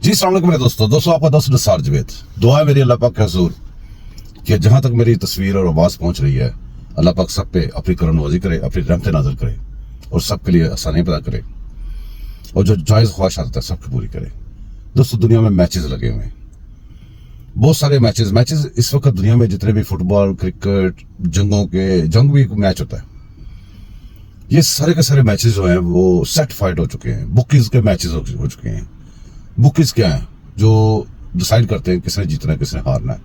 जी अस्सलाम वालेकुम मेरे दोस्तों आपका दोस्त निसार जावेद। दुआ है मेरी अल्लाह पाक के हुजूर कि जहां तक मेरी तस्वीर और आवाज़ पहुंच रही है, अल्लाह पाक सब पे अपनी करमनवाजी करे, अपनी रहमतें नाज़िल करे और सबके लिए आसानियां पैदा करे और जो जायज़ ख्वाहिशात है सबकी पूरी करे। दोस्तों दुनिया में मैचेस लगे हुए हैं, बहुत सारे मैचेस इस वक्त दुनिया में जितने भी फुटबॉल, क्रिकेट, जंग भी मैच होता है, ये सारे के सारे मैचेस जो हैं वो सेट फाइट हो चुके हैं। बुकीज के मैचेस हो चुके हैं। बुकीज क्या है जो डिसाइड करते हैं किसने जीतना है, किसने हारना है।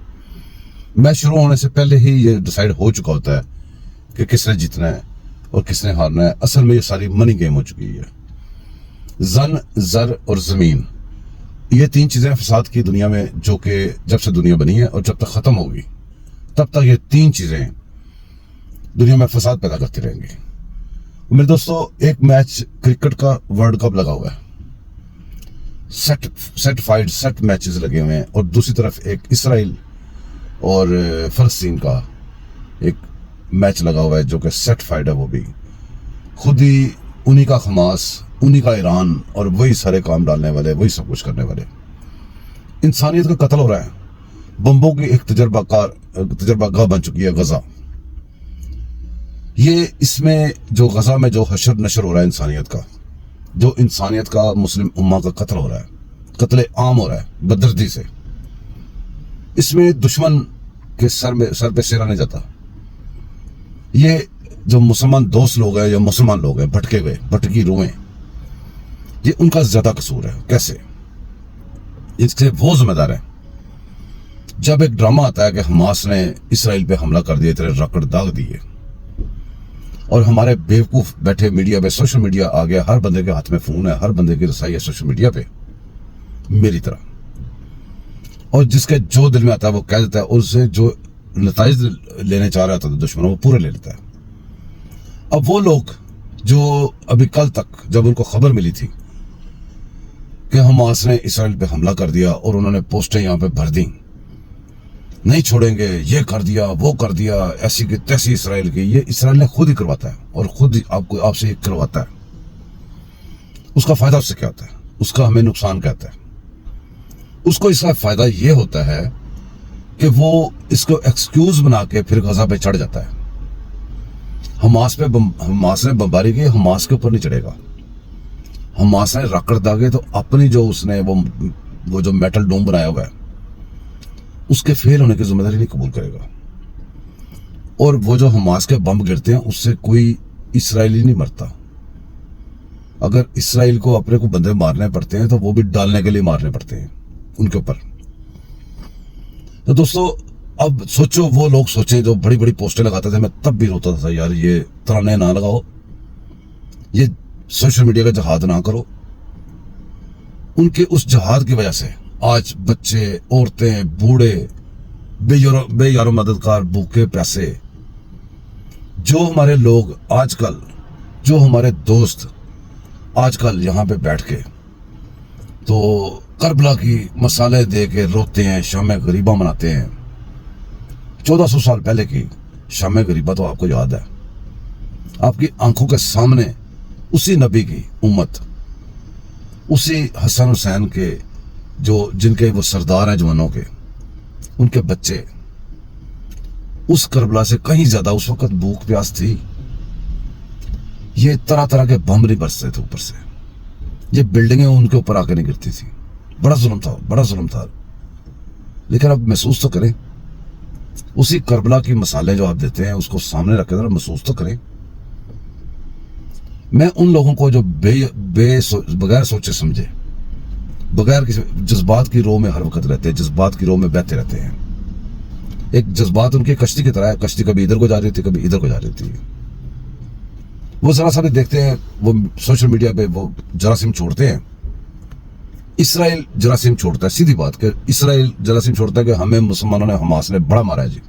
मैच शुरू होने से पहले ही ये डिसाइड हो चुका होता है कि किसने जीतना है और किसने हारना है। असल में ये सारी मनी गेम हो चुकी है। जन, जर और जमीन, ये तीन चीजें फसाद की दुनिया में, जो कि जब से दुनिया बनी है और जब तक खत्म होगी तब तक ये तीन चीजें दुनिया में फसाद पैदा करती रहेंगी। मेरे दोस्तों, एक मैच क्रिकेट का वर्ल्ड कप लगा हुआ है, सेट मैचेस लगे हुए हैं, और दूसरी तरफ एक इसराइल और फलस्तीन का एक मैच लगा हुआ है जो कि सेट फाइट है। वो भी खुद ही उन्हीं का हमास, उन्हीं का ईरान और वही सारे काम डालने वाले, वही सब कुछ करने वाले। इंसानियत का कत्ल हो रहा है। बम्बों की एक तजर्बागाह बन चुकी है गजा। ये इसमें जो गजा में जो हशर नशर हो रहा है इंसानियत का, जो इंसानियत का, मुस्लिम उम्मा का कत्ल हो रहा है, कत्ले आम हो रहा है बदर्दी से। इसमें दुश्मन के सर पे सिरा नहीं जाता। ये जो मुसलमान दोस्त लोग हैं या मुसलमान लोग हैं, भटके हुए, भटकी रूहें, ये उनका ज्यादा कसूर है। कैसे? इससे वो जिम्मेदार है। जब एक ड्रामा आता है कि हमास ने इसराइल पे हमला कर दिया, तेरे रकड़ दाग दिए, और हमारे बेवकूफ बैठे मीडिया पे, सोशल मीडिया आ गया, हर बंदे के हाथ में फोन है, हर बंदे की रसाई है सोशल मीडिया पे मेरी तरह, और जिसके जो दिल में आता है वो कह देता है, और उससे जो नताइज लेने चाह रहा था दुश्मन, वो पूरे ले लेता है। अब वो लोग जो अभी कल तक जब उनको खबर मिली थी कि हमास ने इसराइल पे हमला कर दिया और उन्होंने पोस्टें यहां पे भर दी, नहीं छोड़ेंगे, ये कर दिया, वो कर दिया, ऐसी की तैसी इसराइल की, ये इसराइल ने खुद ही करवाता है और खुद ही आपसे ये करवाता है। उसका फायदा उससे क्या होता है? उसका हमें नुकसान कहता है। उसको इसका फायदा ये होता है कि वो इसको एक्सक्यूज बना के फिर गजा पे चढ़ जाता है। हमास ने बमबारी की, हमास के ऊपर नहीं चढ़ेगा। हमास ने रकड़ दागे तो अपनी जो उसने वो जो मेटल डोम बनाया हुआ है, उसके फेल होने की जिम्मेदारी नहीं कबूल करेगा। और वो जो हमास के बम गिरते हैं उससे कोई इसराइली नहीं मरता। अगर इसराइल को अपने को बंदे मारने पड़ते हैं तो वो भी डालने के लिए मारने पड़ते हैं उनके ऊपर। तो दोस्तों, अब सोचो, वो लोग सोचें जो बड़ी बड़ी पोस्टें लगाते थे, मैं तब भी रोता था यार, ये तराने ना लगाओ, ये सोशल मीडिया का जहाद ना करो। उनके उस जहाद की वजह से आज बच्चे, औरतें, बूढ़े, बेयारो मददगार, भूखे प्यासे, जो हमारे लोग आजकल, जो हमारे दोस्त आजकल यहां पे बैठ के तो करबला की मसाले दे के रोते हैं, शाम गरीबा मनाते हैं। 1400 साल पहले की शाम गरीबा तो आपको याद है। आपकी आंखों के सामने उसी नबी की उम्मत, उसी हसन हुसैन के जिनके वो सरदार हैं जवानों के, उनके बच्चे, उस करबला से कहीं ज्यादा उस वक्त भूख प्यास थी। ये तरह तरह के बम नहीं बरसते थे ऊपर से, ये बिल्डिंगें उनके ऊपर आके नहीं गिरती थी। बड़ा जुल्म था, बड़ा जुल्म था। लेकिन अब महसूस तो करें, उसी करबला की मसाले जो आप देते हैं उसको सामने रख के महसूस तो करें। मैं उन लोगों को जो बगैर सोचे समझे, बगैर किसी जज्बात की रो में हर वक्त रहते हैं, जज्बात की रो में बहते रहते हैं। एक जज्बात उनकी कश्ती की तरह है, कश्ती कभी इधर को जा रही थी, कभी इधर को जा रही थी। वो जरा सा भी देखते हैं, वो सोशल मीडिया पे वो जरासीम छोड़ते हैं। इसराइल जरासीम छोड़ता है, सीधी बात कि इसराइल जरासीम छोड़ता है कि हमें मुसलमानों ने, हमास ने बड़ा मारा है जी।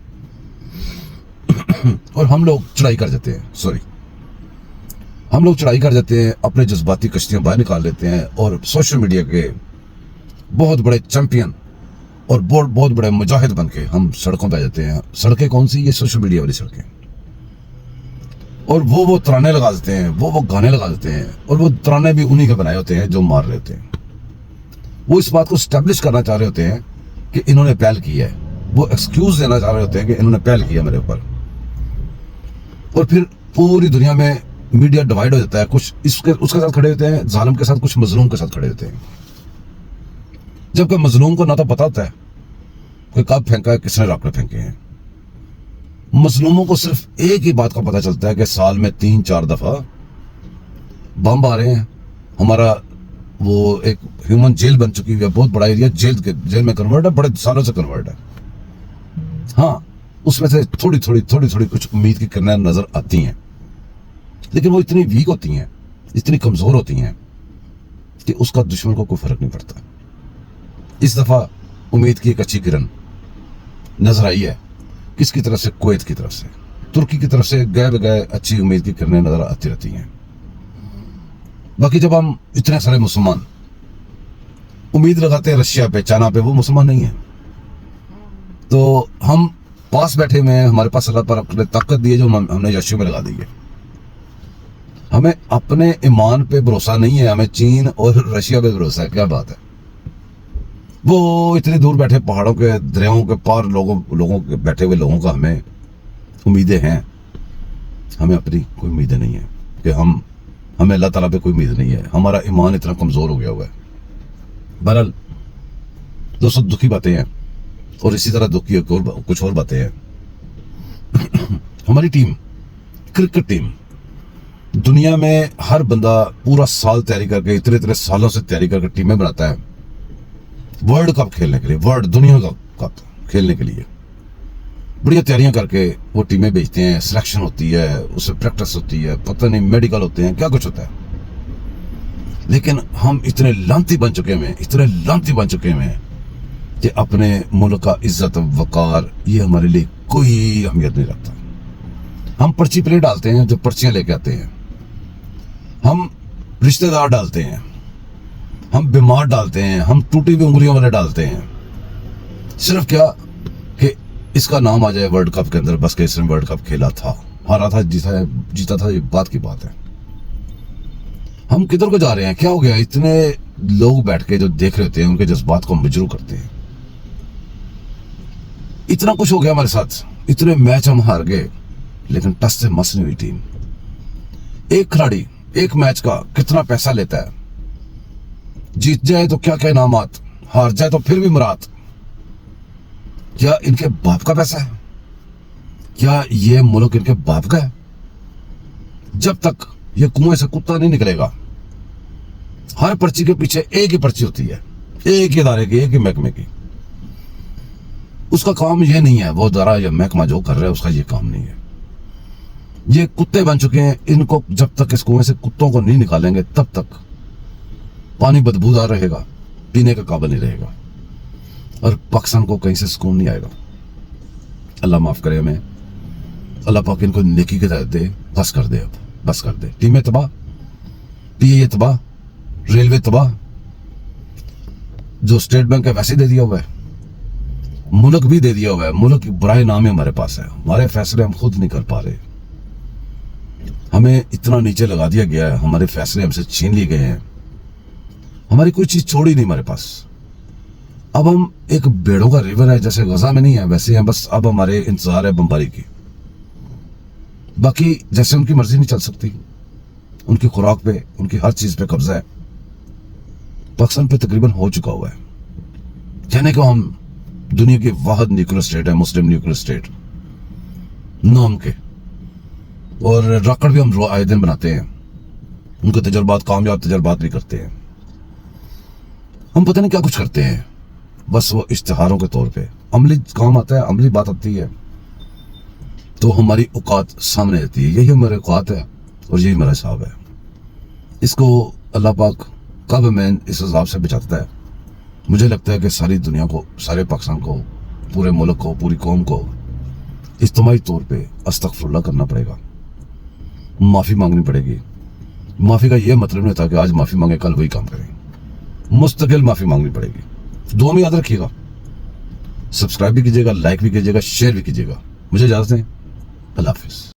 और हम लोग चढ़ाई कर जाते हैं, हम लोग चढ़ाई कर जाते हैं, अपने जज्बाती कश्तियां बाहर निकाल लेते हैं और सोशल मीडिया के बहुत बड़े चैंपियन और बहुत बड़े मुजाहिद बन के हम सड़कों पे आ जाते हैं। सड़कें कौन सी? ये सोशल मीडिया वाली सड़कें। और वो तराने लगा देते हैं, वो गाने लगा देते हैं, और वो तराने भी उन्हीं के बनाए होते हैं जो मार रहे होते हैं। वो इस बात को स्टैब्लिश करना चाह रहे होते हैं कि इन्होंने पहल की है, वो एक्सक्यूज देना चाह रहे होते हैं कि इन्होंने पहल किया मेरे ऊपर। और फिर पूरी दुनिया में मीडिया डिवाइड हो जाता है, कुछ इसके उसके साथ खड़े होते हैं जालिम के साथ, कुछ मजलूम के साथ खड़े होते हैं। जबकि मजलूम को ना तो पता होता है कि कब फेंका है, किसने रॉकेट फेंके हैं। मजलूमों को सिर्फ एक ही बात का पता चलता है कि साल में 3-4 दफा बम आ रहे हैं। हमारा वो एक ह्यूमन जेल बन चुकी है, बहुत बड़ा एरिया जेल में कन्वर्ट है, बड़े सालों से कन्वर्ट है। हाँ, उसमें से थोड़ी थोड़ी कुछ उम्मीद की किरणें नजर आती हैं, लेकिन वो इतनी वीक होती हैं, इतनी कमजोर होती हैं कि उसका दुश्मन को कोई फर्क नहीं पड़ता। इस दफा उम्मीद की एक अच्छी किरण नजर आई है। किसकी तरफ से? कुवैत की तरफ से, तुर्की की तरफ से गए बगैर अच्छी उम्मीद की किरणें नजर आती रहती हैं। बाकी जब हम इतने सारे मुसलमान उम्मीद लगाते हैं रशिया पे, चाइना पे, वो मुसलमान नहीं है, तो हम पास बैठे हुए हैं, हमारे पास अल्लाह पर अपने ताकत दी है जो हमने यशु में लगा दी है। हमें अपने ईमान पे भरोसा नहीं है, हमें चीन और रशिया पे भरोसा है। क्या बात है, वो इतने दूर बैठे पहाड़ों के दरियाओं के पार लोगों के बैठे हुए लोगों का हमें उम्मीदें हैं, हमें अपनी कोई उम्मीदें नहीं है कि हमें अल्लाह ताला पे कोई उम्मीद नहीं है। हमारा ईमान इतना कमजोर हो गया हुआ है। बहरहाल दोस्तों, दुखी बातें हैं और इसी तरह दुखी कुछ और बातें हैं। हमारी टीम, क्रिकेट टीम, दुनिया में हर बंदा पूरा साल तैयारी करके, इतने सालों से तैयारी करके टीमें बनाता है वर्ल्ड कप खेलने के लिए, दुनिया कप खेलने के लिए बढ़िया तैयारियां करके वो टीमें भेजते हैं, सिलेक्शन होती है, उससे प्रैक्टिस होती है, पता नहीं मेडिकल होते हैं, क्या कुछ होता है। लेकिन हम इतने लांती बन चुके हैं कि अपने मुल्क का इज्जत वकार ये हमारे लिए कोई अहमियत नहीं रखता। हम पर्ची प्ले डालते हैं, जो पर्चियां लेके आते हैं, हम रिश्तेदार डालते हैं, हम बीमार डालते हैं, हम टूटी हुई उंगलियों वाले डालते हैं, सिर्फ क्या कि इसका नाम आ जाए वर्ल्ड कप के अंदर, बस के इसने वर्ल्ड कप खेला था, हारा था, जीता था, ये बात की बात है। हम किधर को जा रहे हैं? क्या हो गया? इतने लोग बैठ के जो देख रहे होते हैं उनके जज्बात को मजरू करते हैं। इतना कुछ हो गया हमारे साथ, इतने मैच हम हार गए, लेकिन टस से मस नहीं हुई टीम। एक खिलाड़ी एक मैच का कितना पैसा लेता है, जीत जाए तो क्या क्या इनामात, हार जाए तो फिर भी मुराद। क्या इनके बाप का पैसा है? क्या ये मुल्क इनके बाप का है? जब तक ये कुएं से कुत्ता नहीं निकलेगा, हर पर्ची के पीछे एक ही पर्ची होती है, एक ही इदारे की, एक ही महकमे की। उसका काम यह नहीं है, वो इदारा या महकमा जो कर रहा है उसका ये काम नहीं है। ये कुत्ते बन चुके हैं, इनको जब तक इस कुएं से कुत्तों को नहीं निकालेंगे तब तक पानी बदबूदार रहेगा, पीने का काबिल नहीं रहेगा और पाकिस्तान को कहीं से सुकून नहीं आएगा। अल्लाह माफ करे हमें, अल्लाह पाक इनको नेकी के तहत दे, बस कर दे, अब बस कर दे। टीमें तबाह, पीए तबाह, रेलवे तबाह, जो स्टेट बैंक है वैसे दे दिया हुआ है, मुल्क भी दे दिया हुआ है। मुल्क बुराए नाम है हमारे पास है, हमारे फैसले हम खुद नहीं कर पा रहे, हमें इतना नीचे लगा दिया गया है, हमारे फैसले हमसे छीन लिए गए हैं, हमारी कोई चीज छोड़ी नहीं हमारे पास। अब हम एक बेड़ों का रिवर है, जैसे गजा में नहीं है वैसे हैं, बस अब हमारे इंतजार है बमबारी की। बाकी जैसे उनकी मर्जी नहीं चल सकती, उनकी खुराक पे, उनकी हर चीज पे कब्जा है। पाकिस्तान पे तकरीबन हो चुका हुआ है, कहने को हम दुनिया की वाहिद न्यूक्लियर स्टेट है, मुस्लिम न्यूक्लियर स्टेट नाम के, और रॉकेट भी हम आए दिन बनाते हैं, उनके तजर्बात, कामयाब तजर्बात भी करते हैं। हम पता नहीं क्या कुछ करते हैं, बस वो इश्तिहारों के तौर पे अमली काम आता है, अमली बात आती है तो हमारी औकात सामने आती है। यही हमारी औकात है और यही हमारा हिसाब है। इसको अल्लाह पाक कब हमें इस हिसाब से बचाता है, मुझे लगता है कि सारी दुनिया को, सारे पाकिस्तान को, पूरे मुल्क को, पूरी कौम को इज्तिमाई तौर पे अस्तगफुरुल्लाह करना पड़ेगा, माफ़ी मांगनी पड़ेगी। माफ़ी का यह मतलब नहीं होता कि आज माफ़ी मांगे कल वही काम करें, मुस्तकिल माफ़ी मांगनी पड़ेगी। दो में याद रखिएगा, सब्सक्राइब भी कीजिएगा, लाइक भी कीजिएगा, शेयर भी कीजिएगा। मुझे इजाज़त दें, अल्लाह हाफिज़।